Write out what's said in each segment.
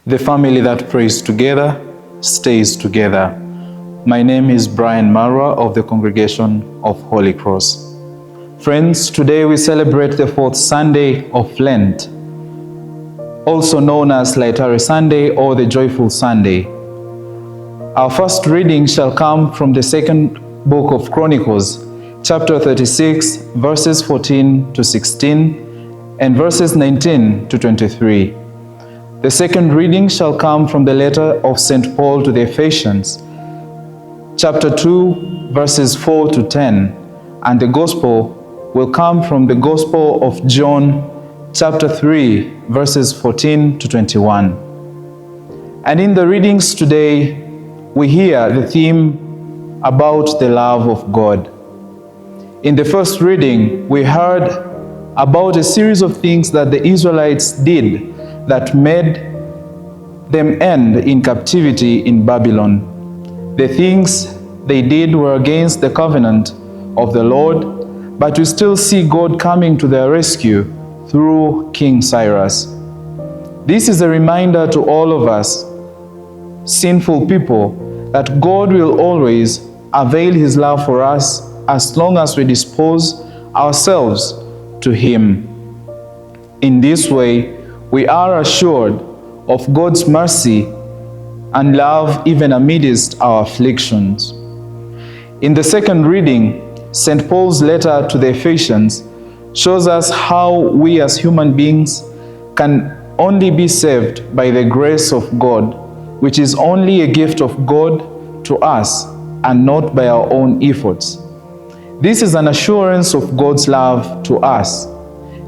The family that prays together stays together. My name is Brian Marwa of the Congregation of Holy Cross. Friends, today we celebrate the fourth Sunday of Lent, also known as Laetare Sunday or the Joyful Sunday. Our first reading shall come from the second book of Chronicles, chapter 36, verses 14 to 16, and verses 19 to 23. The second reading shall come from the letter of St. Paul to the Ephesians, chapter 2, verses 4 to 10, and the Gospel will come from the Gospel of John, chapter 3, verses 14 to 21. And in the readings today, we hear the theme about the love of God. In the first reading, we heard about a series of things that the Israelites did that made them end in captivity in Babylon. The things they did were against the covenant of the Lord, but we still see God coming to their rescue through King Cyrus. This is a reminder to all of us, sinful people, that God will always avail His love for us as long as we dispose ourselves to Him. In this way, we are assured of God's mercy and love even amidst our afflictions. In the second reading, St. Paul's letter to the Ephesians shows us how we as human beings can only be saved by the grace of God, which is only a gift of God to us and not by our own efforts. This is an assurance of God's love to us.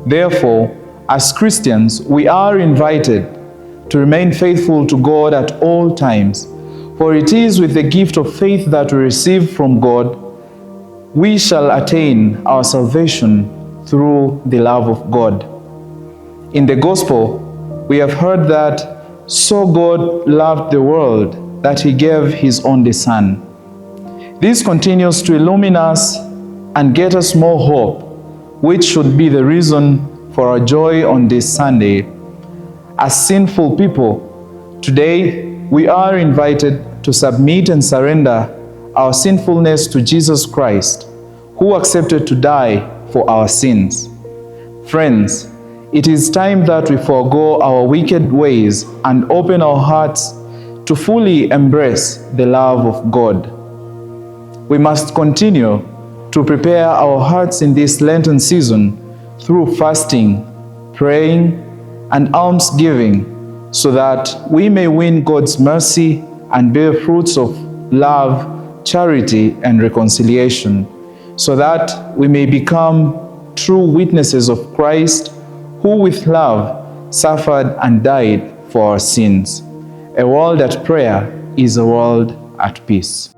Therefore, as Christians, we are invited to remain faithful to God at all times, for it is with the gift of faith that we receive from God we shall attain our salvation through the love of God. In the Gospel, we have heard that so God loved the world that He gave His only Son. This continues to illumine us and get us more hope, which should be the reason for our joy on this Sunday. As sinful people, today we are invited to submit and surrender our sinfulness to Jesus Christ, who accepted to die for our sins. Friends, it is time that we forego our wicked ways and open our hearts to fully embrace the love of God. We must continue to prepare our hearts in this Lenten season through fasting, praying, and almsgiving, so that we may win God's mercy and bear fruits of love, charity, and reconciliation, so that we may become true witnesses of Christ, who with love suffered and died for our sins. A world at prayer is a world at peace.